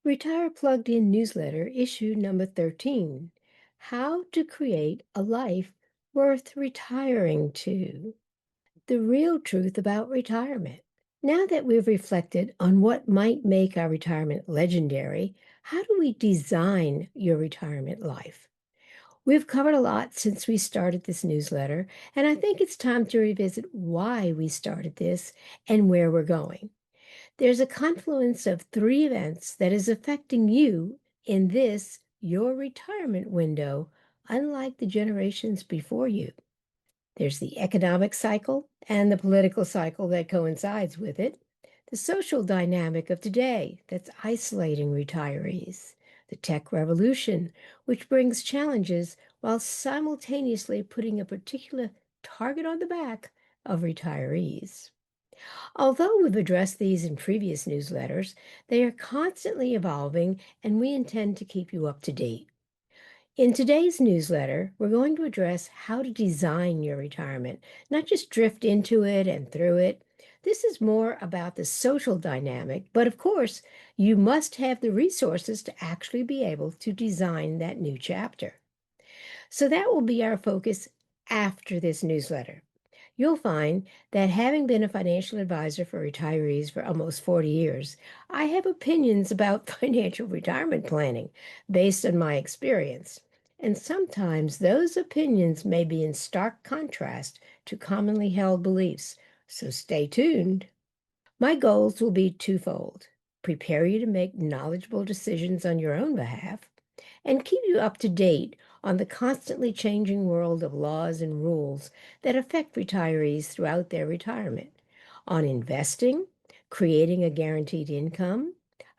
Retire Plugged In newsletter issue number 13. How to create a life worth retiring to. The real truth about retirement. Now that we've reflected on what might make our retirement legendary, how do we design your retirement life? We've covered a lot since we started this newsletter, and I think it's time to revisit why we started this and where we're going. There's a confluence of three events that is affecting you in this, your retirement window, unlike the generations before you. There's the economic cycle and the political cycle that coincides with it, the social dynamic of today that's isolating retirees, the tech revolution, which brings challenges while simultaneously putting a particular target on the back of retirees. Although we've addressed these in previous newsletters, they are constantly evolving and we intend to keep you up to date. In today's newsletter, we're going to address how to design your retirement, not just drift into it and through it. This is more about the social dynamic, but of course, you must have the resources to actually be able to design that new chapter. So that will be our focus after this newsletter. You'll find that having been a financial advisor for retirees for almost 40 years, I have opinions about financial retirement planning based on my experience. And sometimes those opinions may be in stark contrast to commonly held beliefs. So stay tuned. My goals will be twofold: prepare you to make knowledgeable decisions on your own behalf, and keep you up to date on the constantly changing world of laws and rules that affect retirees throughout their retirement, on investing, creating a guaranteed income,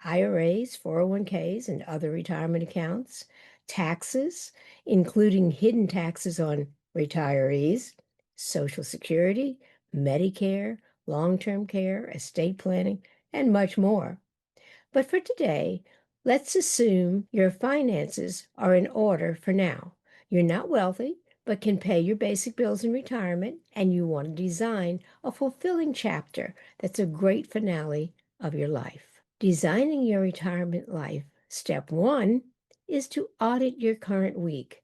IRAs, 401ks, and other retirement accounts, taxes, including hidden taxes on retirees, Social Security, Medicare, long-term care, estate planning, and much more. But for today, let's assume your finances are in order for now. You're not wealthy, but can pay your basic bills in retirement, and you want to design a fulfilling chapter that's a great finale of your life. Designing your retirement life, step one, is to audit your current week.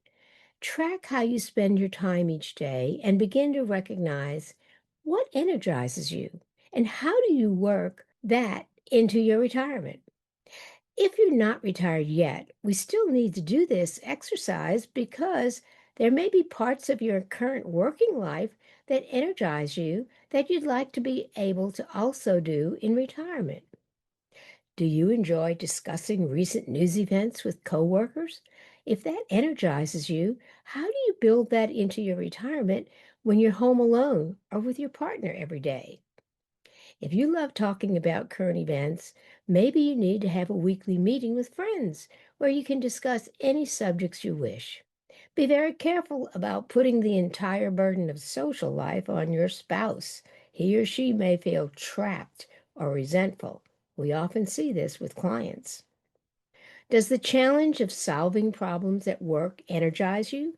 Track how you spend your time each day and begin to recognize what energizes you and how do you work that into your retirement. If you're not retired yet, we still need to do this exercise because there may be parts of your current working life that energize you that you'd like to be able to also do in retirement. Do you enjoy discussing recent news events with coworkers? If that energizes you, how do you build that into your retirement when you're home alone or with your partner every day? If you love talking about current events, maybe you need to have a weekly meeting with friends where you can discuss any subjects you wish. Be very careful about putting the entire burden of social life on your spouse. He or she may feel trapped or resentful. We often see this with clients. Does the challenge of solving problems at work energize you?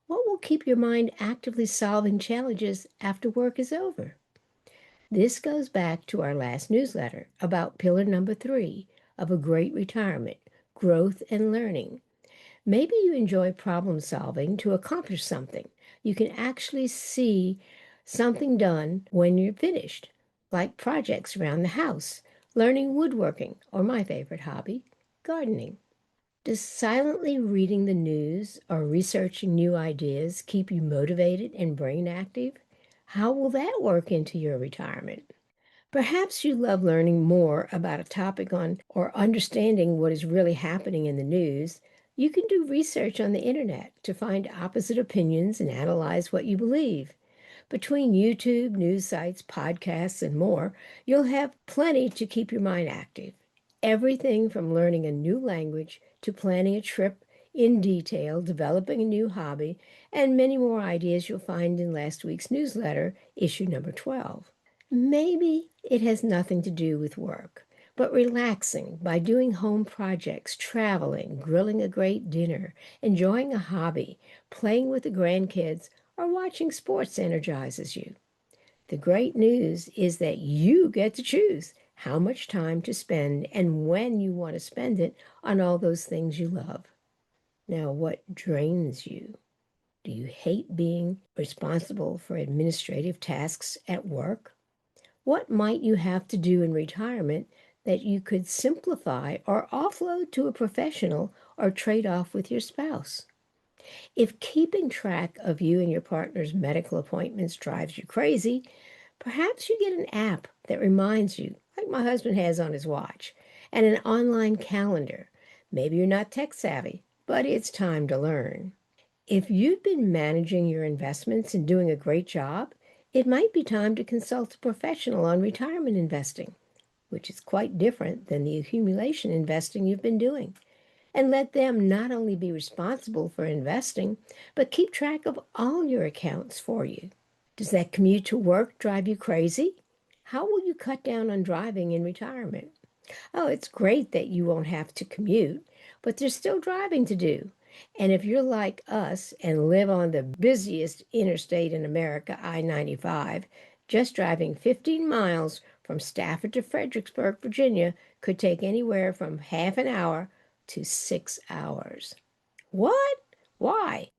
What will keep your mind actively solving challenges after work is over? This goes back to our last newsletter about pillar number 3 of a great retirement, growth and learning. Maybe you enjoy problem solving to accomplish something. You can actually see something done when you're finished, like projects around the house, learning woodworking, or my favorite hobby, gardening. Does silently reading the news or researching new ideas keep you motivated and brain active? How will that work into your retirement? Perhaps you love learning more about a topic on or understanding what is really happening in the news. You can do research on the internet to find opposite opinions and analyze what you believe. Between YouTube, news sites, podcasts, and more, you'll have plenty to keep your mind active. Everything from learning a new language to planning a trip in detail, developing a new hobby, and many more ideas you'll find in last week's newsletter, issue number 12. Maybe it has nothing to do with work, but relaxing by doing home projects, traveling, grilling a great dinner, enjoying a hobby, playing with the grandkids, or watching sports energizes you. The great news is that you get to choose how much time to spend and when you want to spend it on all those things you love. Now, what drains you? Do you hate being responsible for administrative tasks at work? What might you have to do in retirement that you could simplify or offload to a professional or trade off with your spouse? If keeping track of you and your partner's medical appointments drives you crazy, perhaps you get an app that reminds you, like my husband has on his watch, and an online calendar. Maybe you're not tech savvy, but it's time to learn. If you've been managing your investments and doing a great job, it might be time to consult a professional on retirement investing, which is quite different than the accumulation investing you've been doing. And let them not only be responsible for investing, but keep track of all your accounts for you. Does that commute to work drive you crazy? How will you cut down on driving in retirement? Oh, it's great that you won't have to commute, but there's still driving to do. And if you're like us and live on the busiest interstate in America, I-95, just driving 15 miles from Stafford to Fredericksburg, Virginia, could take anywhere from half an hour to 6 hours. What? Why?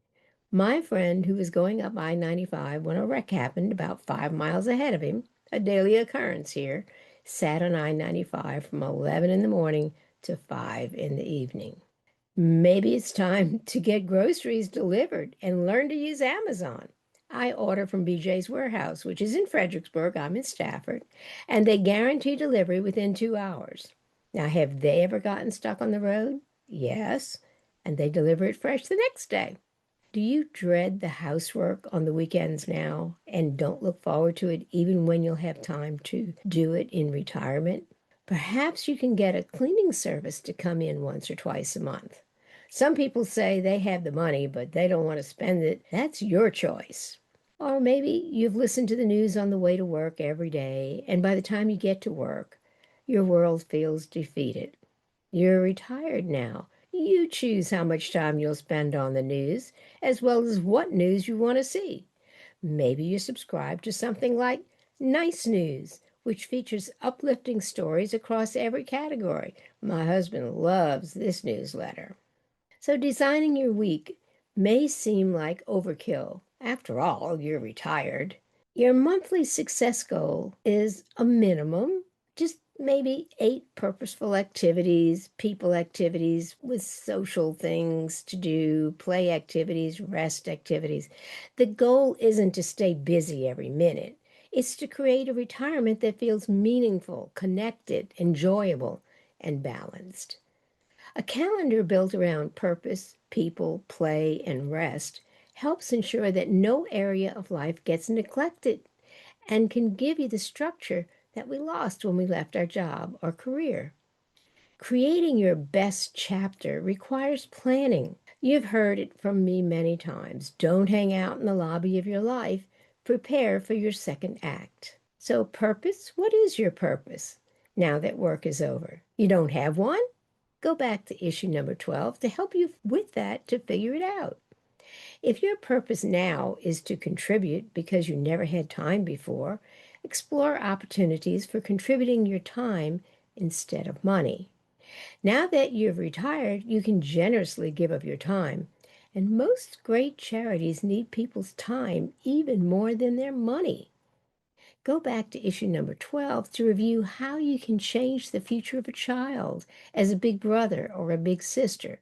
My friend who was going up I-95 when a wreck happened about 5 miles ahead of him, a daily occurrence here, sat on I-95 from 11 in the morning to 5 in the evening. Maybe it's time to get groceries delivered and learn to use Amazon. I order from BJ's Warehouse, which is in Fredericksburg. I'm in Stafford, and they guarantee delivery within 2 hours. Now, have they ever gotten stuck on the road? Yes, and they deliver it fresh the next day. Do you dread the housework on the weekends now and don't look forward to it even when you'll have time to do it in retirement? Perhaps you can get a cleaning service to come in once or twice a month. Some people say they have the money, but they don't want to spend it. That's your choice. Or maybe you've listened to the news on the way to work every day, and by the time you get to work, your world feels defeated. You're retired now. You choose how much time you'll spend on the news, as well as what news you want to see. Maybe you subscribe to something like Nice News, which features uplifting stories across every category. My husband loves this newsletter. So, designing your week may seem like overkill. After all, you're retired. Your monthly success goal is a minimum, just maybe 8 purposeful activities, people activities with social things to do, play activities, rest activities. The goal isn't to stay busy every minute. It's to create a retirement that feels meaningful, connected, enjoyable, and balanced. A calendar built around purpose, people, play, and rest helps ensure that no area of life gets neglected and can give you the structure that we lost when we left our job or career. Creating your best chapter requires planning. You've heard it from me many times. Don't hang out in the lobby of your life. Prepare for your second act. So, purpose, what is your purpose now that work is over? You don't have one? Go back to issue number 12 to help you with that to figure it out. If your purpose now is to contribute because you never had time before, explore opportunities for contributing your time instead of money. Now that you've retired, you can generously give of your time. And most great charities need people's time even more than their money. Go back to issue number 12 to review how you can change the future of a child as a big brother or a big sister.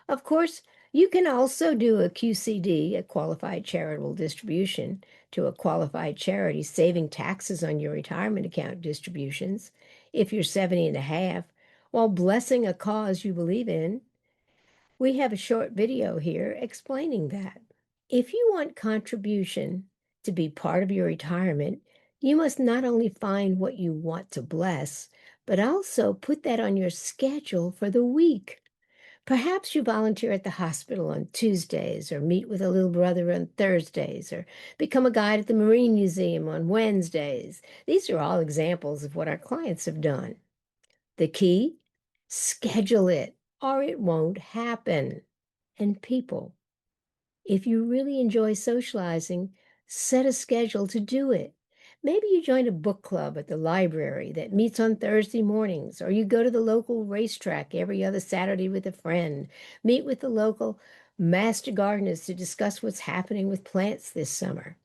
Of course, you can also do a QCD, a qualified charitable distribution, to a qualified charity, saving taxes on your retirement account distributions if you're 70 and a half, while blessing a cause you believe in. We have a short video here explaining that. If you want contribution to be part of your retirement, you must not only find what you want to bless, but also put that on your schedule for the week. Perhaps you volunteer at the hospital on Tuesdays, or meet with a little brother on Thursdays, or become a guide at the Marine Museum on Wednesdays. These are all examples of what our clients have done. The key? Schedule it, or it won't happen. And people, if you really enjoy socializing, set a schedule to do it. Maybe you join a book club at the library that meets on Thursday mornings, or you go to the local racetrack every other Saturday with a friend, meet with the local master gardeners to discuss what's happening with plants this summer.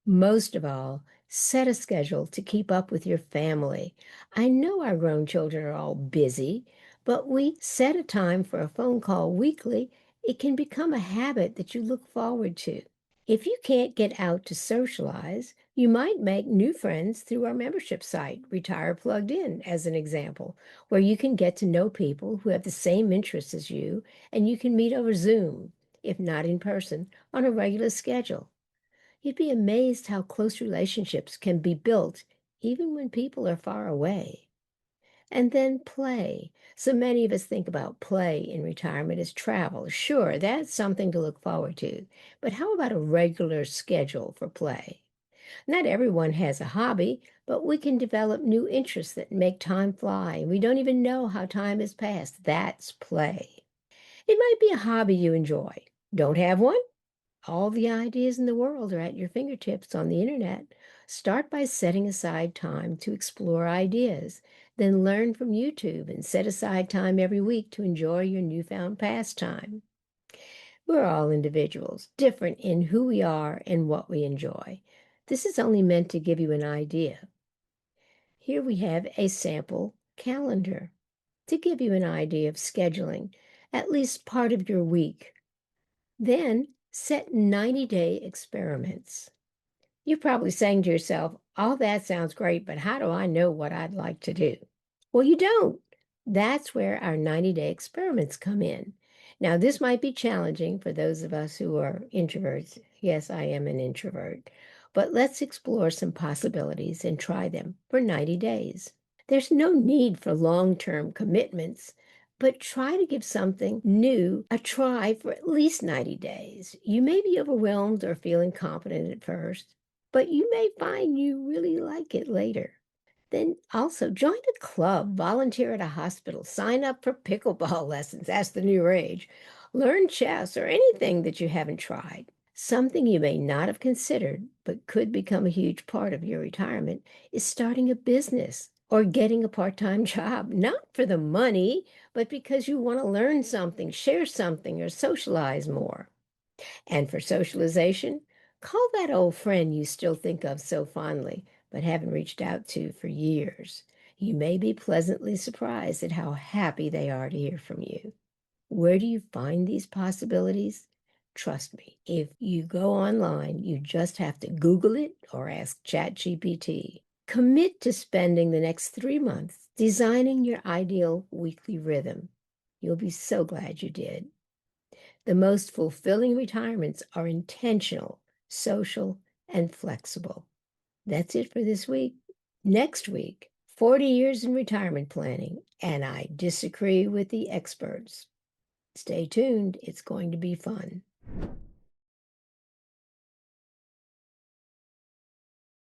Most of all, set a schedule to keep up with your family. I know our grown children are all busy, but we set a time for a phone call weekly. It can become a habit that you look forward to. If you can't get out to socialize, you might make new friends through our membership site, Retire Plugged In, as an example, where you can get to know people who have the same interests as you, and you can meet over Zoom, if not in person, on a regular schedule. You'd be amazed how close relationships can be built even when people are far away. And then play. So many of us think about play in retirement as travel. Sure, that's something to look forward to. But how about a regular schedule for play? Not everyone has a hobby, but we can develop new interests that make time fly. We don't even know how time has passed. That's play. It might be a hobby you enjoy. Don't have one? All the ideas in the world are at your fingertips on the internet. Start by setting aside time to explore ideas. Then learn from YouTube and set aside time every week to enjoy your newfound pastime. We're all individuals, different in who we are and what we enjoy. This is only meant to give you an idea. Here we have a sample calendar to give you an idea of scheduling at least part of your week. Then set 90-day experiments. You're probably saying to yourself, all that sounds great, but how do I know what I'd like to do? Well, you don't. That's where our 90-day experiments come in. Now, this might be challenging for those of us who are introverts. Yes, I am an introvert. But let's explore some possibilities and try them for 90 days. There's no need for long-term commitments, but try to give something new a try for at least 90 days. You may be overwhelmed or feel incompetent at first, but you may find you really like it later. Then also join a club, volunteer at a hospital, sign up for pickleball lessons, that's the new rage, learn chess or anything that you haven't tried. Something you may not have considered, but could become a huge part of your retirement, is starting a business or getting a part-time job, not for the money, but because you want to learn something, share something, or socialize more. And for socialization, call that old friend you still think of so fondly, but haven't reached out to for years. You may be pleasantly surprised at how happy they are to hear from you. Where do you find these possibilities? Trust me, if you go online, you just have to Google it or ask ChatGPT. Commit to spending the next 3 months designing your ideal weekly rhythm. You'll be so glad you did. The most fulfilling retirements are intentional, social, and flexible. That's it for this week. Next week, 40 years in retirement planning, and I disagree with the experts. Stay tuned, it's going to be fun.